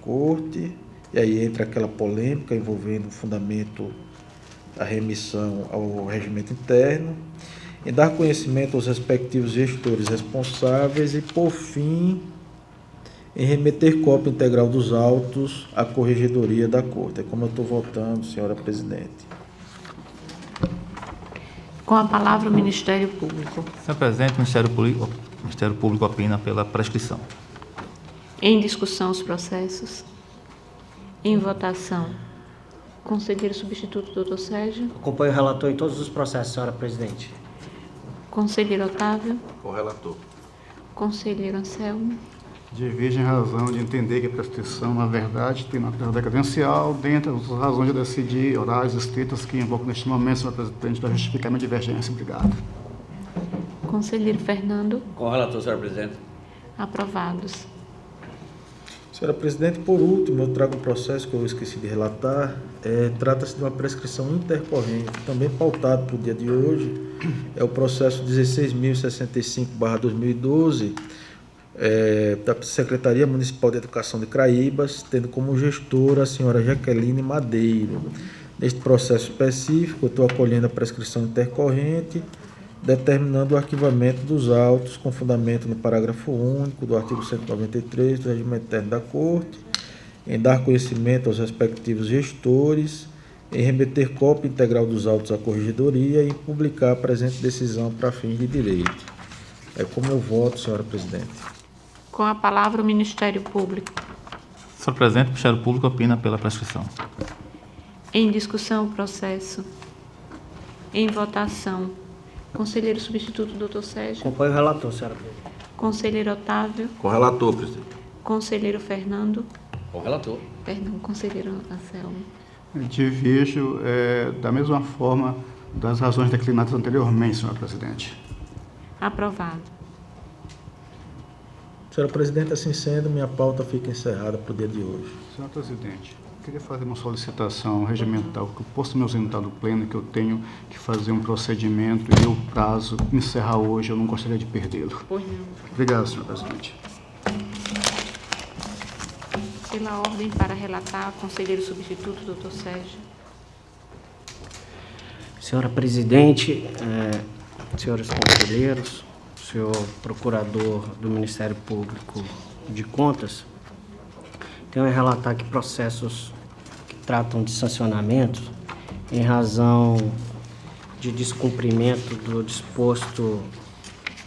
corte, e aí entra aquela polêmica envolvendo o fundamento da remissão ao regimento interno, em dar conhecimento aos respectivos gestores responsáveis e, por fim, em remeter cópia integral dos autos à Corregedoria da Corte. É como eu estou votando, senhora presidente. Com a palavra o Ministério Público. Senhor presidente, o Ministério Público opina pela prescrição. Em discussão os processos. Em votação. Conselheiro substituto, doutor Sérgio. Acompanho o relator em todos os processos, senhora presidente. Conselheiro Otávio. Com o relator. Conselheiro Anselmo. Diverge em razão de entender que a prescrição, na verdade, tem natureza decadencial, dentre as razões de decidir orais escritas que invoco neste momento, senhor presidente, para justificar minha divergência. Obrigado. Conselheiro Fernando. Com o relator, senhora presidente. Aprovados. Senhora presidente, por último, eu trago um processo que eu esqueci de relatar. Trata-se de uma prescrição intercorrente, também pautado para o dia de hoje. É o processo 16.065/2012, da Secretaria Municipal de Educação de Craíbas, tendo como gestora a senhora Jaqueline Madeiro. Neste processo específico, eu estou acolhendo a prescrição intercorrente, determinando o arquivamento dos autos com fundamento no parágrafo único do artigo 193 do Regimento Interno da Corte, em dar conhecimento aos respectivos gestores, em remeter cópia integral dos autos à Corregedoria e em publicar a presente decisão para fins de direito. É como eu voto, senhora presidente. Com a palavra o Ministério Público. Senhor presidente, o Ministério Público opina pela prescrição. Em discussão o processo. Em votação. Conselheiro substituto, doutor Sérgio. Acompanho o relator, senhora presidente. Conselheiro Otávio. Com o relator, presidente. Conselheiro Fernando. Com o relator. Perdão, conselheiro Anselmo. Diverjo da mesma forma das razões declinadas anteriormente, senhora presidente. Aprovado. Senhora presidente, assim sendo, minha pauta fica encerrada para o dia de hoje. Senhor presidente, queria fazer uma solicitação regimental, que eu posto me ausentar do pleno, que eu tenho que fazer um procedimento e o prazo encerrar hoje, eu não gostaria de perdê-lo. Pois não. Obrigado, senhor presidente. Pela ordem para relatar, conselheiro substituto, doutor Sérgio. Senhora presidente, senhores conselheiros, senhor procurador do Ministério Público de Contas, tenho a relatar que processos que tratam de sancionamento em razão de descumprimento do disposto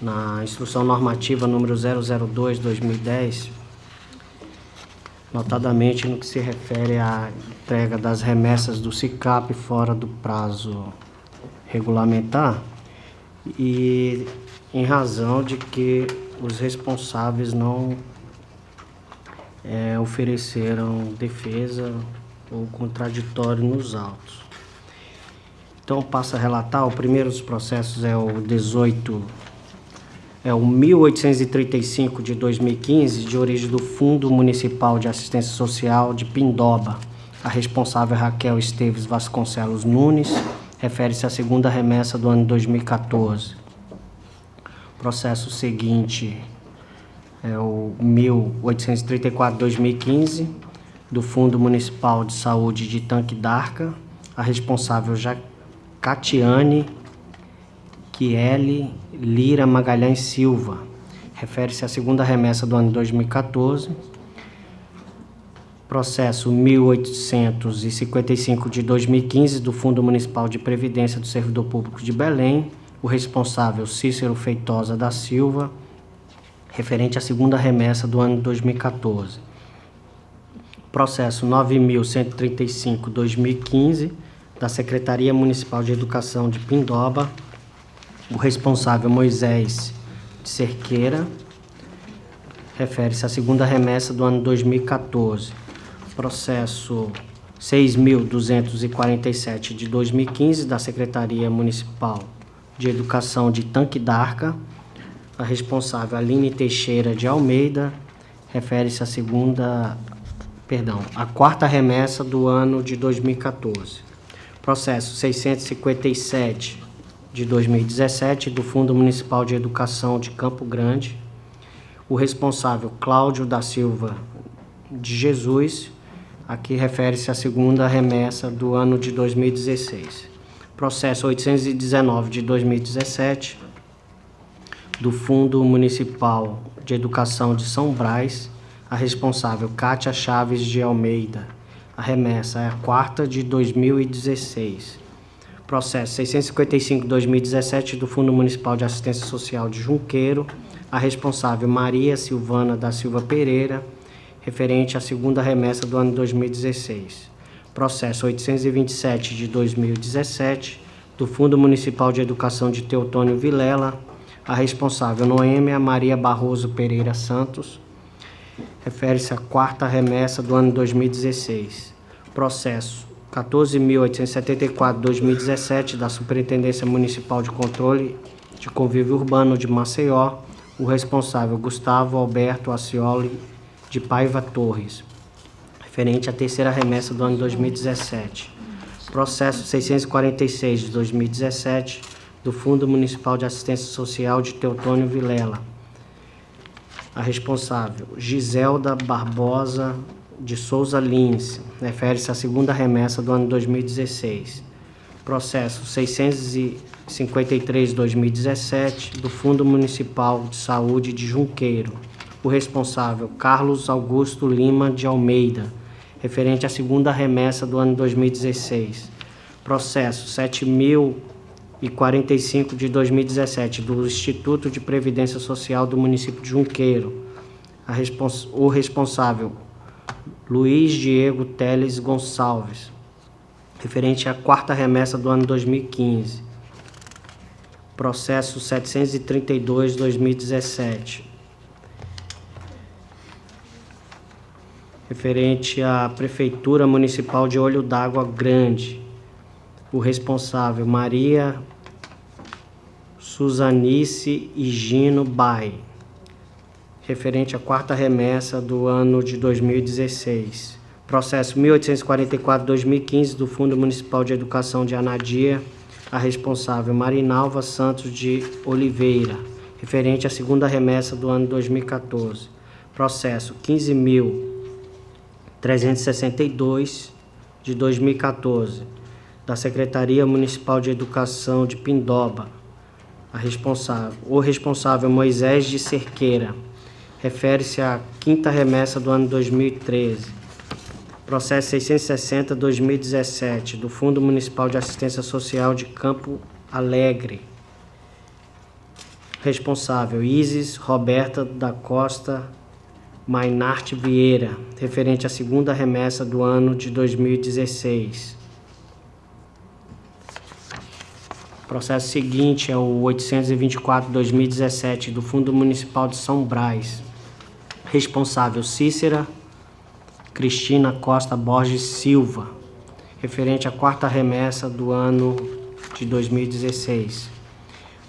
na Instrução Normativa número 002/2010, notadamente no que se refere à entrega das remessas do SICAP fora do prazo regulamentar e em razão de que os responsáveis não ofereceram defesa ou contraditório nos autos. Então, passo a relatar, o primeiro dos processos é o 1835 de 2015, de origem do Fundo Municipal de Assistência Social de Pindoba. A responsável é Raquel Esteves Vasconcelos Nunes, refere-se à segunda remessa do ano 2014. O processo seguinte é o 1834-2015, do Fundo Municipal de Saúde de Tanque d'Arca. A responsável Catiane Kiele Lira Magalhães Silva, refere-se à segunda remessa do ano 2014. Processo 1855 de 2015, do Fundo Municipal de Previdência do Servidor Público de Belém. O responsável Cícero Feitosa da Silva, referente à segunda remessa do ano 2014. Processo 9135/2015, da Secretaria Municipal de Educação de Pindoba. O responsável Moisés de Cerqueira, refere-se à segunda remessa do ano 2014. Processo 6.247 de 2015, da Secretaria Municipal de Educação de Tanque d'Arca. A responsável Aline Teixeira de Almeida, refere-se à quarta remessa do ano de 2014. Processo 657 de 2017, do Fundo Municipal de Educação de Campo Grande. O responsável Cláudio da Silva de Jesus. Aqui refere-se à segunda remessa do ano de 2016. Processo 819 de 2017, do Fundo Municipal de Educação de São Brás, a responsável Cátia Chaves de Almeida. A remessa é a quarta de 2016. Processo 655 de 2017, do Fundo Municipal de Assistência Social de Junqueiro, a responsável Maria Silvana da Silva Pereira, referente à segunda remessa do ano 2016. Processo 827 de 2017, do Fundo Municipal de Educação de Teotônio Vilela, a responsável Noêmia Maria Barroso Pereira Santos, refere-se à quarta remessa do ano 2016. Processo 14.874 de 2017, da Superintendência Municipal de Controle de Convívio Urbano de Maceió, o responsável Gustavo Alberto Acioli de Paiva Torres, referente à terceira remessa do ano 2017. Processo 646 de 2017, do Fundo Municipal de Assistência Social de Teotônio Vilela. A responsável Giselda Barbosa de Souza Lins, refere-se à segunda remessa do ano 2016. Processo 653 de 2017, do Fundo Municipal de Saúde de Junqueiro. O responsável Carlos Augusto Lima de Almeida, referente à segunda remessa do ano 2016. Processo 7.045 de 2017, do Instituto de Previdência Social do município de Junqueiro. O responsável Luiz Diego Teles Gonçalves, referente à quarta remessa do ano 2015. Processo 732 de 2017. Referente à Prefeitura Municipal de Olho d'Água Grande. O responsável Maria Suzanice Higino Bai, referente à quarta remessa do ano de 2016. Processo 1844-2015 do Fundo Municipal de Educação de Anadia, a responsável Marinalva Santos de Oliveira, referente à segunda remessa do ano 2014. Processo 15.362 de 2014, da Secretaria Municipal de Educação de Pindoba, o responsável Moisés de Cerqueira, refere-se à quinta remessa do ano 2013. Processo 660-2017, do Fundo Municipal de Assistência Social de Campo Alegre. Responsável Isis Roberta da Costa Mainarte Vieira, referente à segunda remessa do ano de 2016. Processo seguinte é o 824-2017, do Fundo Municipal de São Brás. Responsável Cícera Cristina Costa Borges Silva, referente à quarta remessa do ano de 2016.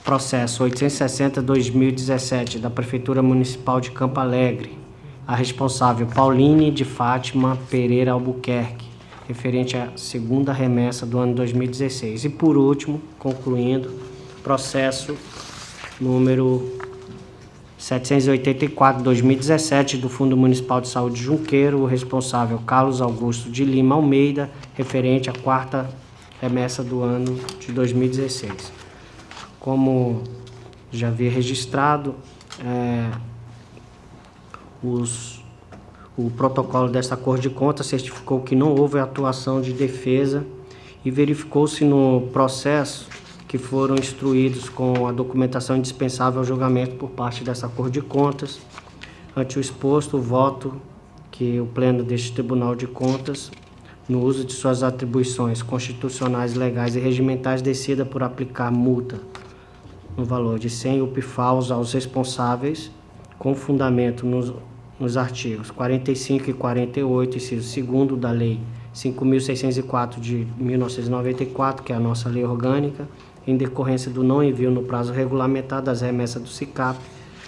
Processo 860-2017, da Prefeitura Municipal de Campo Alegre. A responsável Pauline de Fátima Pereira Albuquerque, referente à segunda remessa do ano 2016. E por último, concluindo, processo número 784/2017 do Fundo Municipal de Saúde de Junqueiro, o responsável Carlos Augusto de Lima Almeida, referente à quarta remessa do ano de 2016. Como já havia registrado, o protocolo desta Corte de Contas certificou que não houve atuação de defesa e verificou-se no processo que foram instruídos com a documentação indispensável ao julgamento por parte dessa Corte de Contas. Ante o exposto, o voto que o Pleno deste Tribunal de Contas, no uso de suas atribuições constitucionais, legais e regimentais, decida por aplicar multa no valor de 100 UPFAUs aos responsáveis, com fundamento nos artigos 45 e 48, inciso 2º da Lei 5.604 de 1994, que é a nossa lei orgânica, em decorrência do não envio no prazo regulamentado das remessas do SICAP,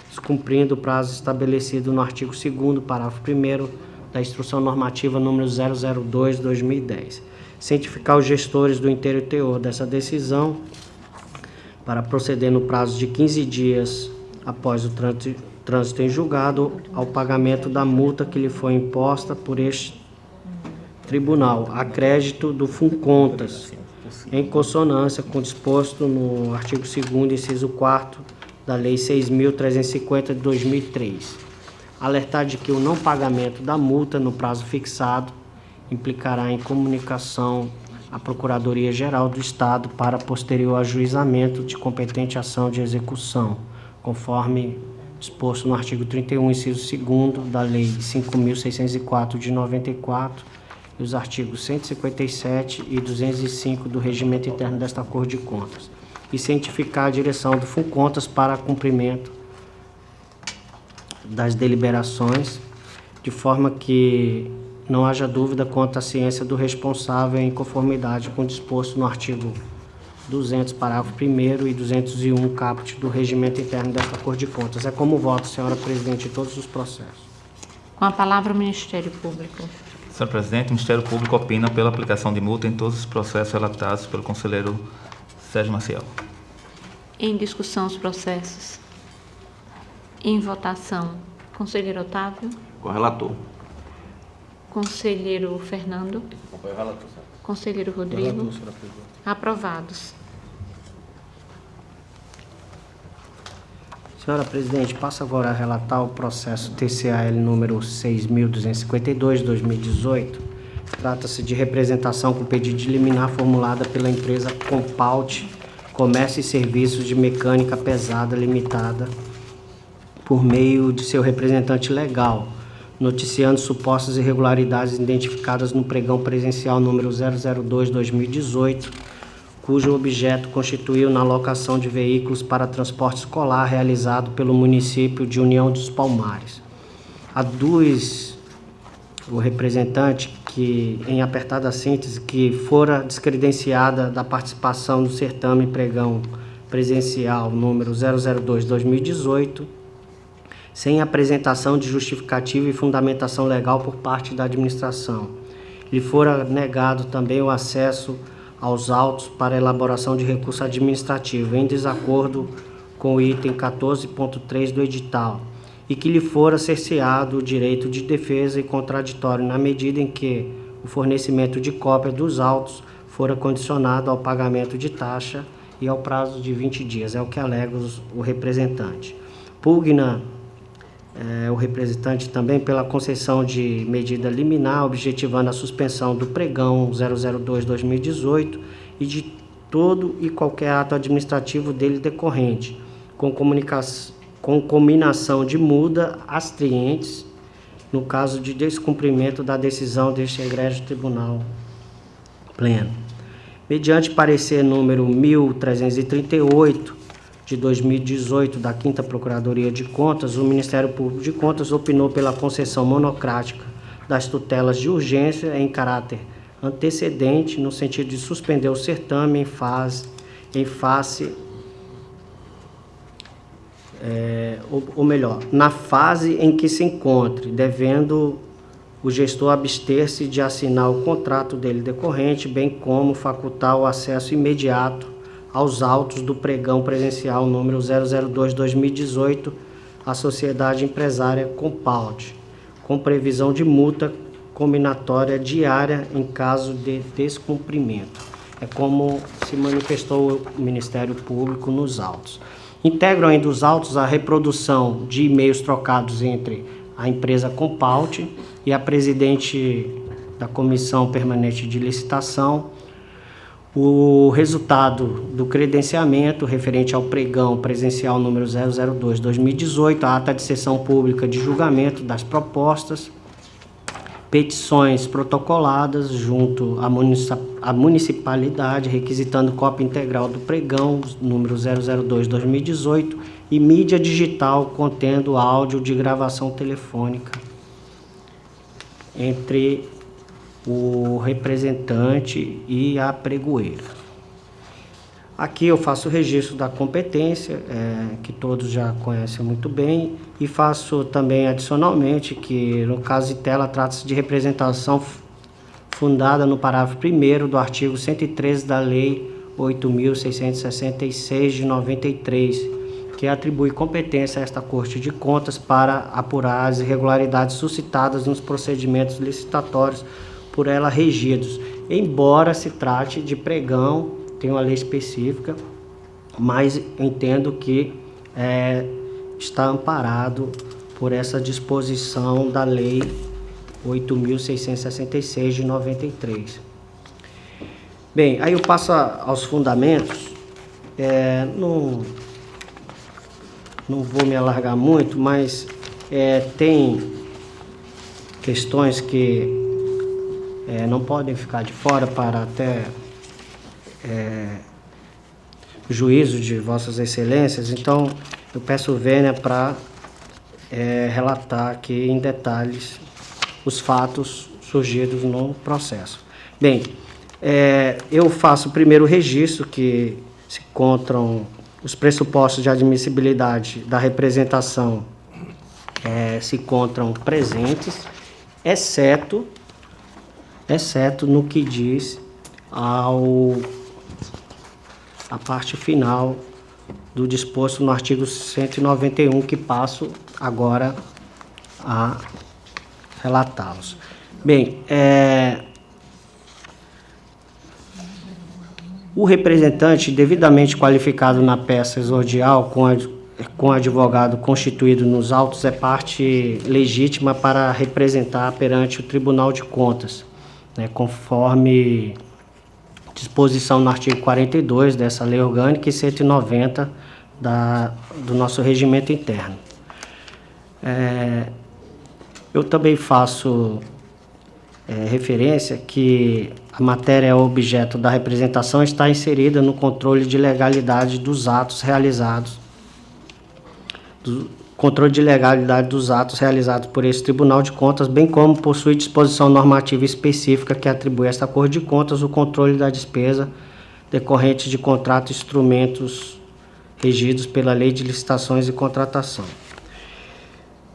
descumprindo o prazo estabelecido no artigo 2º, parágrafo 1º da Instrução Normativa número 002/2010. Cientificar os gestores do inteiro e teor dessa decisão para proceder no prazo de 15 dias após o trânsito em julgado ao pagamento da multa que lhe foi imposta por este tribunal, a crédito do Funcontas, em consonância com o disposto no artigo 2º, inciso 4º da Lei 6.350 de 2003. Alertar de que o não pagamento da multa no prazo fixado implicará em comunicação à Procuradoria-Geral do Estado para posterior ajuizamento de competente ação de execução, conforme disposto no artigo 31, inciso 2º da Lei 5.604 de 94 e os artigos 157 e 205 do Regimento Interno desta Corte de Contas, e cientificar a direção do Funcontas para cumprimento das deliberações, de forma que não haja dúvida quanto à ciência do responsável em conformidade com o disposto no artigo 200, parágrafo 1º e 201, caput do Regimento Interno desta Corte de Contas. É como voto, senhora presidente, em todos os processos. Com a palavra o Ministério Público. Senhor presidente, o Ministério Público opina pela aplicação de multa em todos os processos relatados pelo conselheiro Sérgio Maciel. Em discussão os processos. Em votação, conselheiro Otávio, Com o relator. conselheiro Fernando, Acompanho o relator, senhor. conselheiro Rodrigo. Aprovados. Senhora presidente, passo agora a relatar o processo TCAL número 6.252/2018. Trata-se de representação com pedido de liminar formulada pela empresa Compalt Comércio e Serviços de Mecânica Pesada Limitada, por meio de seu representante legal, noticiando supostas irregularidades identificadas no pregão presencial número 002/2018, cujo objeto constituiu na locação de veículos para transporte escolar realizado pelo município de União dos Palmares. Aduz o representante que, em apertada síntese, que fora descredenciada da participação no certame pregão presencial número 002/2018, sem apresentação de justificativa e fundamentação legal por parte da administração. Lhe fora negado também o acesso aos autos para elaboração de recurso administrativo, em desacordo com o item 14.3 do edital, e que lhe fora cerceado o direito de defesa e contraditório na medida em que o fornecimento de cópia dos autos fora condicionado ao pagamento de taxa e ao prazo de 20 dias. É o que alega o representante. Pugna o representante também pela concessão de medida liminar, objetivando a suspensão do pregão 002/2018 e de todo e qualquer ato administrativo dele decorrente, com cominação de multa às clientes, no caso de descumprimento da decisão deste egrégio tribunal pleno. Mediante parecer número 1338, de 2018 da 5ª Procuradoria de Contas, o Ministério Público de Contas opinou pela concessão monocrática das tutelas de urgência em caráter antecedente, no sentido de suspender o certame na fase em que se encontre, devendo o gestor abster-se de assinar o contrato dele decorrente, bem como facultar o acesso imediato aos autos do pregão presencial número 002/2018 à Sociedade Empresária Compalt, com previsão de multa combinatória diária em caso de descumprimento. É como se manifestou o Ministério Público nos autos. Integram ainda os autos a reprodução de e-mails trocados entre a empresa Compalt e a presidente da Comissão Permanente de Licitação, o resultado do credenciamento referente ao pregão presencial número 002/2018, a ata de sessão pública de julgamento das propostas, petições protocoladas junto à municipalidade, requisitando cópia integral do pregão número 002/2018 e mídia digital contendo áudio de gravação telefônica entre o representante e a pregoeira. Aqui eu faço o registro da competência, que todos já conhecem muito bem, e faço também adicionalmente que, no caso de tela, trata-se de representação fundada no parágrafo 1º do artigo 113 da Lei 8.666 de 93, que atribui competência a esta Corte de Contas para apurar as irregularidades suscitadas nos procedimentos licitatórios por ela regidos, embora se trate de pregão, tem uma lei específica, mas entendo que está amparado por essa disposição da Lei 8.666 de 93. Bem, aí eu passo aos fundamentos. Não vou me alargar muito, mas tem questões que não podem ficar de fora para até o juízo de Vossas Excelências. Então, eu peço vênia para relatar aqui em detalhes os fatos surgidos no processo. Bem, eu faço o primeiro registro que se encontram os pressupostos de admissibilidade da representação se encontram presentes, exceto no que diz a parte final do disposto no artigo 191, que passo agora a relatá-los. Bem, o representante devidamente qualificado na peça exordial com advogado constituído nos autos é parte legítima para representar perante o Tribunal de Contas, conforme disposição no artigo 42 dessa lei orgânica e 190 do nosso regimento interno. Eu também faço referência que a matéria objeto da representação está inserida no controle de legalidade dos atos realizados, por esse Tribunal de Contas, bem como possui disposição normativa específica que atribui a esta Corte de Contas o controle da despesa decorrente de contratos e instrumentos regidos pela Lei de Licitações e Contratação.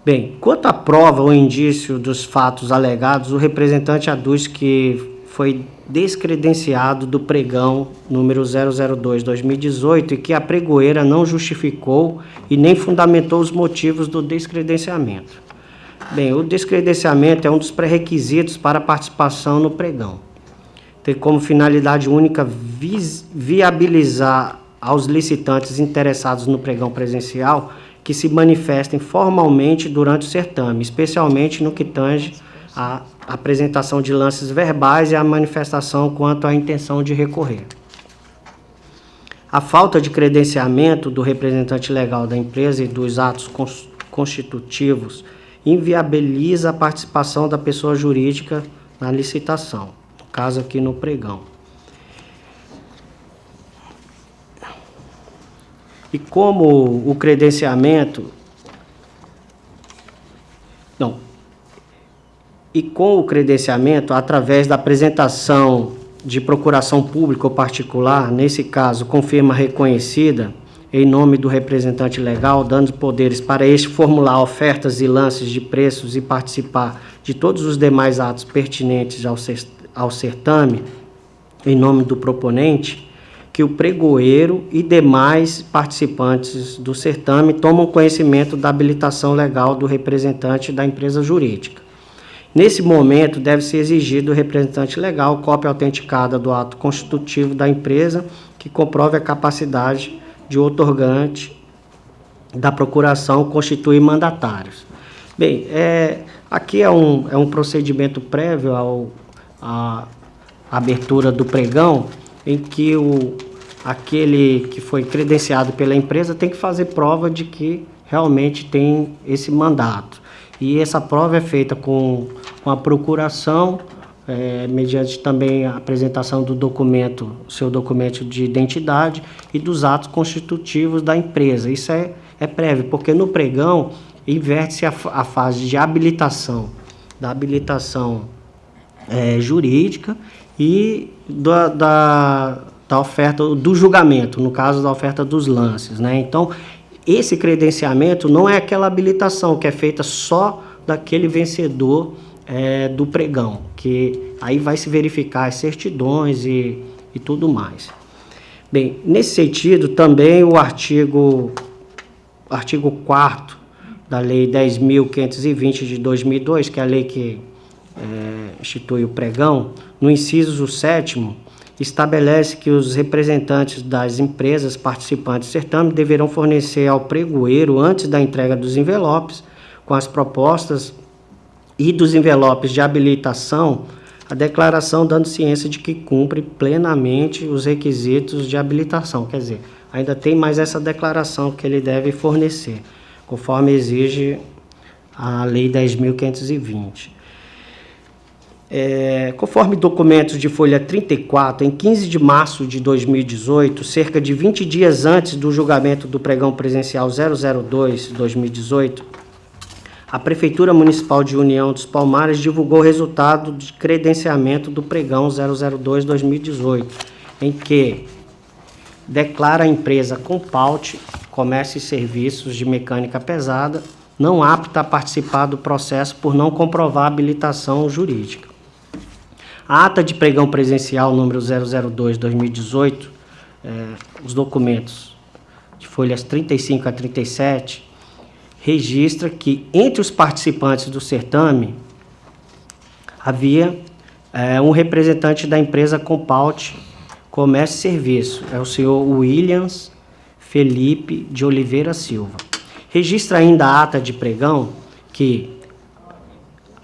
Bem, quanto à prova ou indício dos fatos alegados, o representante aduz que foi descredenciado do pregão número 002/2018 e que a pregoeira não justificou e nem fundamentou os motivos do descredenciamento. Bem, o descredenciamento é um dos pré-requisitos para a participação no pregão. Tem como finalidade única viabilizar aos licitantes interessados no pregão presencial que se manifestem formalmente durante o certame, especialmente no que tange à apresentação de lances verbais e à manifestação quanto à intenção de recorrer. A falta de credenciamento do representante legal da empresa e dos atos constitutivos inviabiliza a participação da pessoa jurídica na licitação, no caso aqui no pregão. E como o credenciamento... E com o credenciamento, através da apresentação de procuração pública ou particular, nesse caso, com firma reconhecida, em nome do representante legal, dando poderes para este formular ofertas e lances de preços e participar de todos os demais atos pertinentes ao certame, em nome do proponente, que o pregoeiro e demais participantes do certame tomam conhecimento da habilitação legal do representante da empresa jurídica. Nesse momento, deve-se exigir do representante legal cópia autenticada do ato constitutivo da empresa que comprove a capacidade de outorgante da procuração constituir mandatários. Bem, aqui é um procedimento prévio à abertura do pregão, em que aquele que foi credenciado pela empresa tem que fazer prova de que realmente tem esse mandato. E essa prova é feita com a procuração, mediante também a apresentação do documento, seu documento de identidade e dos atos constitutivos da empresa. Isso é prévio, porque no pregão inverte-se a fase de habilitação, da habilitação jurídica e da oferta, do julgamento, no caso da oferta dos lances, né? Então, esse credenciamento não é aquela habilitação que é feita só daquele vencedor do pregão, que aí vai se verificar as certidões e tudo mais. Bem, nesse sentido, também o artigo artigo 4º da Lei 10.520 de 2002, que é a lei que institui o pregão, no inciso 7º, estabelece que os representantes das empresas participantes do certame deverão fornecer ao pregoeiro, antes da entrega dos envelopes, com as propostas e dos envelopes de habilitação, a declaração dando ciência de que cumpre plenamente os requisitos de habilitação. Quer dizer, ainda tem mais essa declaração que ele deve fornecer, conforme exige a Lei 10.520. Conforme documentos de folha 34, em 15 de março de 2018, cerca de 20 dias antes do julgamento do pregão presencial 002-2018, a Prefeitura Municipal de União dos Palmares divulgou o resultado de credenciamento do pregão 002-2018, em que declara a empresa Compaut, Comércio e Serviços de Mecânica Pesada, não apta a participar do processo por não comprovar a habilitação jurídica. A ata de pregão presencial número 002-2018, os documentos de folhas 35 a 37, registra que entre os participantes do certame havia um representante da empresa Compaut Comércio e Serviço, é o senhor Williams Felipe de Oliveira Silva. Registra ainda a ata de pregão que,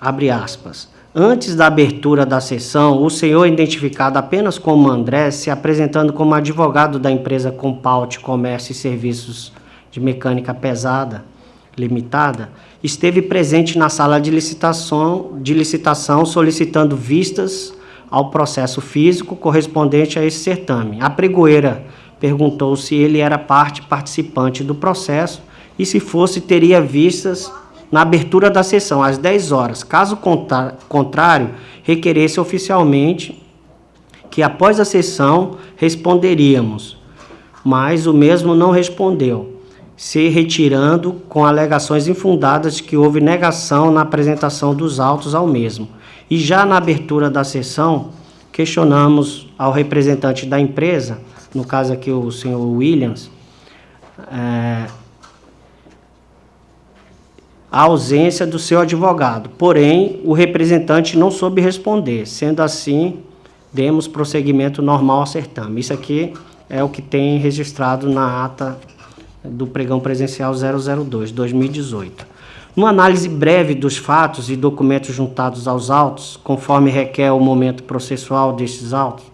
abre aspas, antes da abertura da sessão, o senhor, identificado apenas como André, se apresentando como advogado da empresa Compaut Comércio e Serviços de Mecânica Pesada Limitada, esteve presente na sala de licitação solicitando vistas ao processo físico correspondente a esse certame. A pregoeira perguntou se ele era parte participante do processo e, se fosse, teria vistas na abertura da sessão, às 10 horas. Caso contrário, requeresse oficialmente que, após a sessão, responderíamos, mas o mesmo não respondeu, se retirando com alegações infundadas de que houve negação na apresentação dos autos ao mesmo. E já na abertura da sessão, questionamos ao representante da empresa, no caso aqui o senhor Williams, a ausência do seu advogado. Porém, o representante não soube responder. Sendo assim, demos prosseguimento normal ao certame. Isso aqui é o que tem registrado na ata do pregão presencial 002-2018. Numa análise breve dos fatos e documentos juntados aos autos, conforme requer o momento processual destes autos,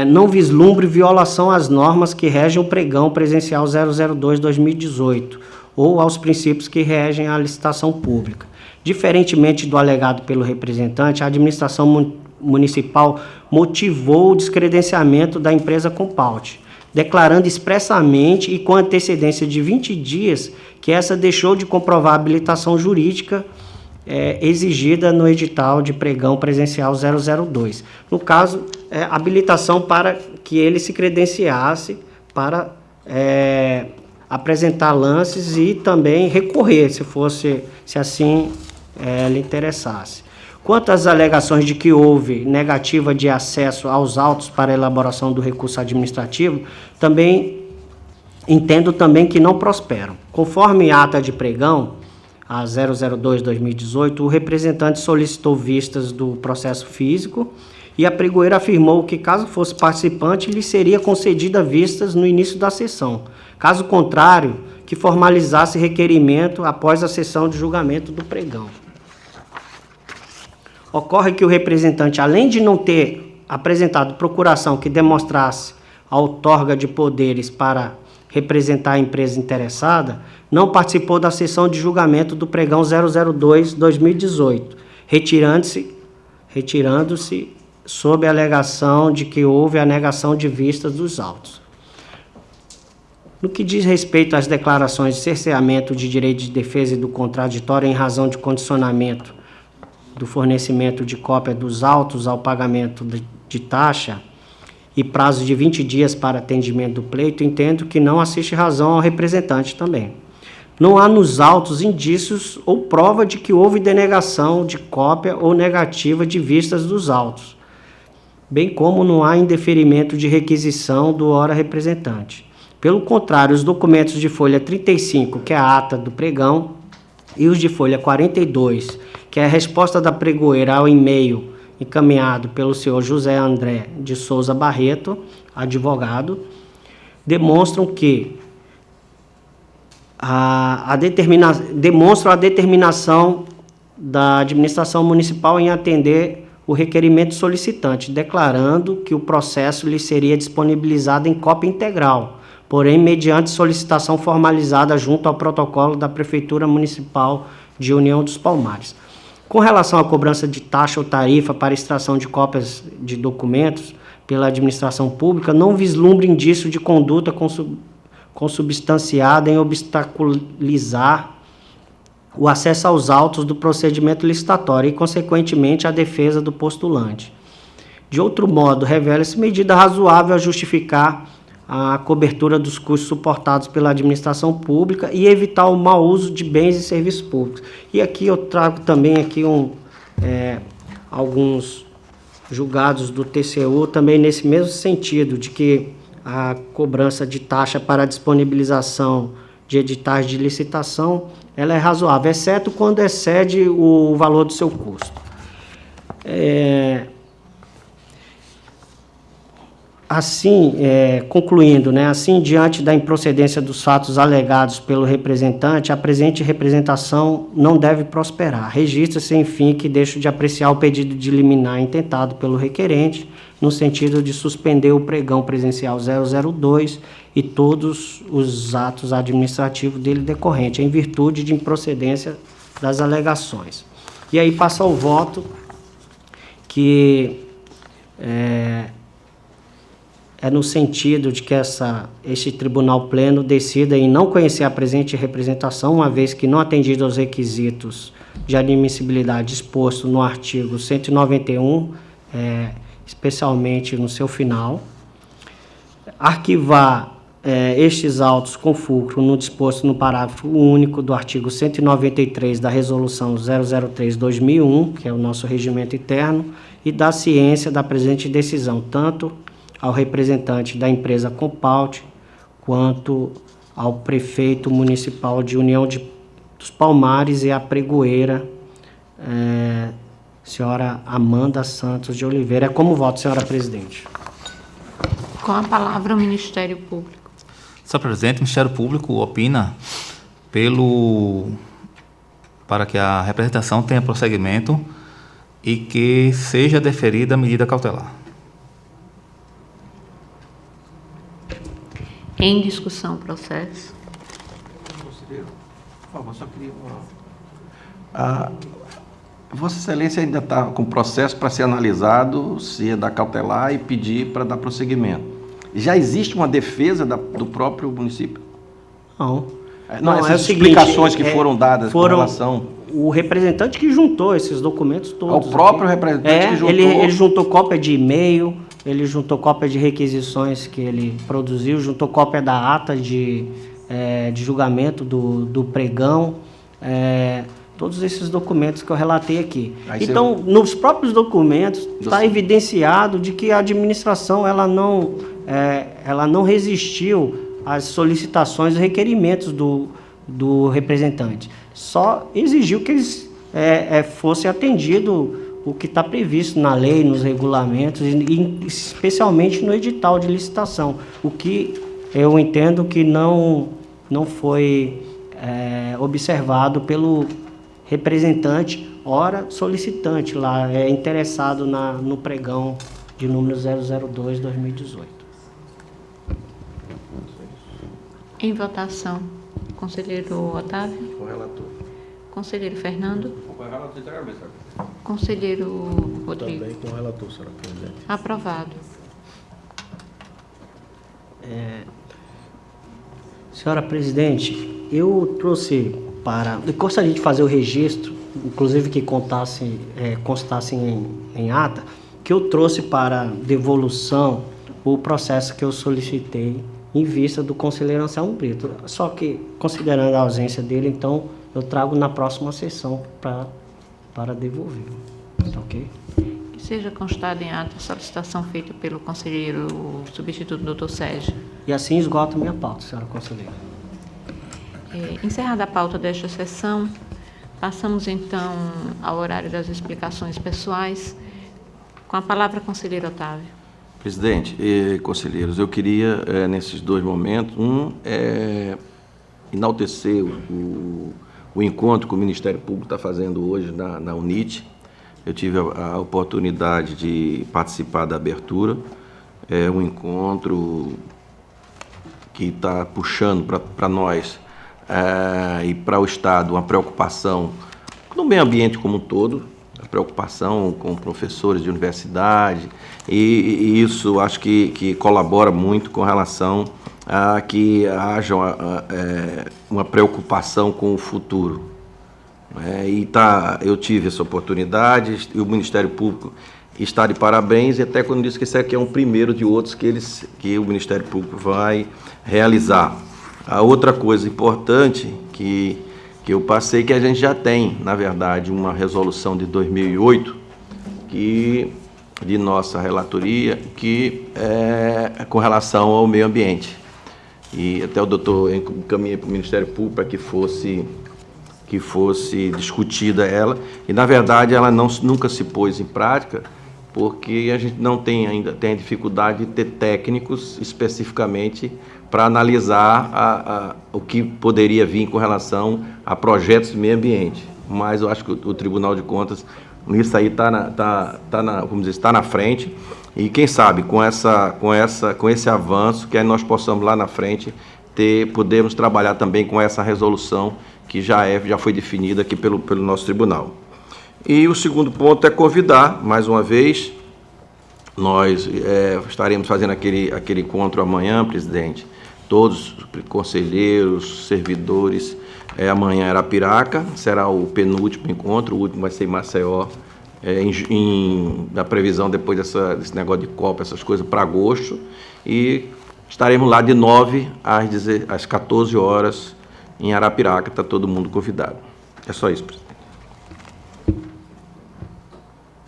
não vislumbre violação às normas que regem o pregão presencial 002-2018 ou aos princípios que regem a licitação pública. Diferentemente do alegado pelo representante, a administração municipal motivou o descredenciamento da empresa Compaut, declarando expressamente e com antecedência de 20 dias que essa deixou de comprovar a habilitação jurídica exigida no edital de pregão presencial 002. No caso, habilitação para que ele se credenciasse para apresentar lances e também recorrer, se assim lhe interessasse. Quanto às alegações de que houve negativa de acesso aos autos para elaboração do recurso administrativo, entendo também que não prosperam. Conforme a ata de pregão, a 002-2018, o representante solicitou vistas do processo físico e a pregoeira afirmou que, caso fosse participante, lhe seria concedida vistas no início da sessão. Caso contrário, que formalizasse requerimento após a sessão de julgamento do pregão. Ocorre que o representante, além de não ter apresentado procuração que demonstrasse a outorga de poderes para representar a empresa interessada, não participou da sessão de julgamento do pregão 002-2018, retirando-se sob a alegação de que houve a negação de vistas dos autos. No que diz respeito às declarações de cerceamento de direito de defesa e do contraditório em razão de condicionamento do fornecimento de cópia dos autos ao pagamento de taxa e prazo de 20 dias para atendimento do pleito, entendo que não assiste razão ao representante também. Não há nos autos indícios ou prova de que houve denegação de cópia ou negativa de vistas dos autos, bem como não há indeferimento de requisição do ora representante. Pelo contrário, os documentos de folha 35, que é a ata do pregão, e os de folha 42, que é a resposta da pregoeira ao e-mail encaminhado pelo senhor José André de Souza Barreto, advogado, demonstram que demonstram a determinação da administração municipal em atender o requerimento solicitante, declarando que o processo lhe seria disponibilizado em cópia integral, porém mediante solicitação formalizada junto ao protocolo da Prefeitura Municipal de União dos Palmares. Com relação à cobrança de taxa ou tarifa para extração de cópias de documentos pela administração pública, não vislumbre indício de conduta consubstanciada em obstaculizar o acesso aos autos do procedimento licitatório e, consequentemente, a defesa do postulante. De outro modo, revela-se medida razoável a justificar a cobertura dos custos suportados pela administração pública e evitar o mau uso de bens e serviços públicos. E aqui eu trago também aqui alguns julgados do TCU também nesse mesmo sentido, de que a cobrança de taxa para a disponibilização de editais de licitação ela é razoável, exceto quando excede o valor do seu custo. Assim, concluindo, assim, diante da improcedência dos fatos alegados pelo representante, a presente representação não deve prosperar. Registra-se, enfim, que deixo de apreciar o pedido de liminar intentado pelo requerente, no sentido de suspender o pregão presencial 002 e todos os atos administrativos dele decorrentes, em virtude de improcedência das alegações. E aí passa ao voto que é no sentido de que este Tribunal Pleno decida em não conhecer a presente representação, uma vez que não atendido aos requisitos de admissibilidade exposto no artigo 191, especialmente no seu final, arquivar estes autos com fulcro no disposto no parágrafo único do artigo 193 da Resolução 003/2001, que é o nosso regimento interno, e dar ciência da presente decisão, tanto ao representante da empresa Compaut, quanto ao prefeito municipal de União dos Palmares e à pregoeira, senhora Amanda Santos de Oliveira. É como voto, senhora presidente. Com a palavra o Ministério Público. Senhor presidente, o Ministério Público opina para que a representação tenha prosseguimento e que seja deferida a medida cautelar. Em discussão o processo. Conselheiro, por favor, só queria Vossa Excelência ainda está com o processo para ser analisado, se é da cautelar e pedir para dar prosseguimento. Já existe uma defesa do próprio município? Não. Essas explicações que foram dadas com relação... O representante que juntou esses documentos todos. O próprio representante que juntou... Ele juntou cópia de e-mail, ele juntou cópia de requisições que ele produziu, juntou cópia da ata de julgamento do pregão, todos esses documentos que eu relatei aqui. Então, nos próprios documentos está evidenciado de que a administração ela não resistiu às solicitações e requerimentos do representante. Só exigiu que eles fosse atendido o que está previsto na lei, nos regulamentos, e especialmente no edital de licitação, o que eu entendo que não foi observado pelo representante, ora solicitante, lá interessado no pregão de número 002/2018. Em votação, conselheiro Otávio. Com o relator. Conselheiro Fernando. Com o relator integralmente, senhor presidente. Conselheiro Rodrigo. Também com o relator, senhora presidente. Aprovado. Senhora presidente, eu trouxe eu gostaria de fazer o registro, inclusive que constasse em ata, que eu trouxe para devolução o processo que eu solicitei em vista do conselheiro Anselmo Brito. Só que, considerando a ausência dele, então, eu trago na próxima sessão para devolver. Ok? Que seja constada em ata a solicitação feita pelo conselheiro substituto Dr. Sérgio E assim esgoto minha pauta, senhora conselheira. Encerrada a pauta desta sessão, passamos então ao horário das explicações pessoais. Com a palavra, conselheiro Otávio. Presidente e conselheiros, eu queria, nesses dois momentos, enaltecer o encontro que o Ministério Público está fazendo hoje na UNIT. Eu tive a oportunidade de participar da abertura. É um encontro que está puxando para nós e para o Estado uma preocupação no meio ambiente como um todo, a preocupação com professores de universidade, e isso acho que colabora muito com relação a que haja uma preocupação com o futuro. Eu tive essa oportunidade, e o Ministério Público está de parabéns, e até quando disse que esse aqui é um primeiro de outros que o Ministério Público vai realizar. A outra coisa importante que eu passei, que a gente já tem, na verdade, uma resolução de 2008, de nossa relatoria, que é com relação ao meio ambiente. E até o doutor encaminhei para o Ministério Público para que fosse discutida ela, e na verdade ela nunca se pôs em prática, porque a gente não tem ainda, tem a dificuldade de ter técnicos especificamente para analisar o que poderia vir com relação a projetos de meio ambiente. Mas eu acho que o Tribunal de Contas, nisso aí, está na frente, e quem sabe com esse avanço, que aí nós possamos lá na frente podemos trabalhar também com essa resolução que já foi definida aqui pelo nosso tribunal. E o segundo ponto é convidar, mais uma vez, nós estaremos fazendo aquele encontro amanhã, presidente, todos os conselheiros, servidores, amanhã em Arapiraca, será o penúltimo encontro, o último vai ser em Maceió, na previsão depois desse negócio de Copa, essas coisas, para agosto, e estaremos lá de 9 às 14 horas em Arapiraca, está todo mundo convidado. É só isso, presidente.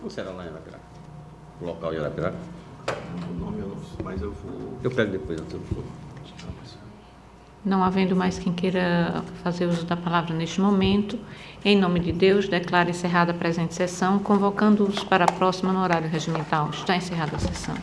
Não será lá em Arapiraca? O local de Arapiraca? O nome eu não sei, mas eu vou... Eu pego depois, eu for. Não havendo mais quem queira fazer uso da palavra neste momento, em nome de Deus, declaro encerrada a presente sessão, convocando-os para a próxima no horário regimental. Está encerrada a sessão.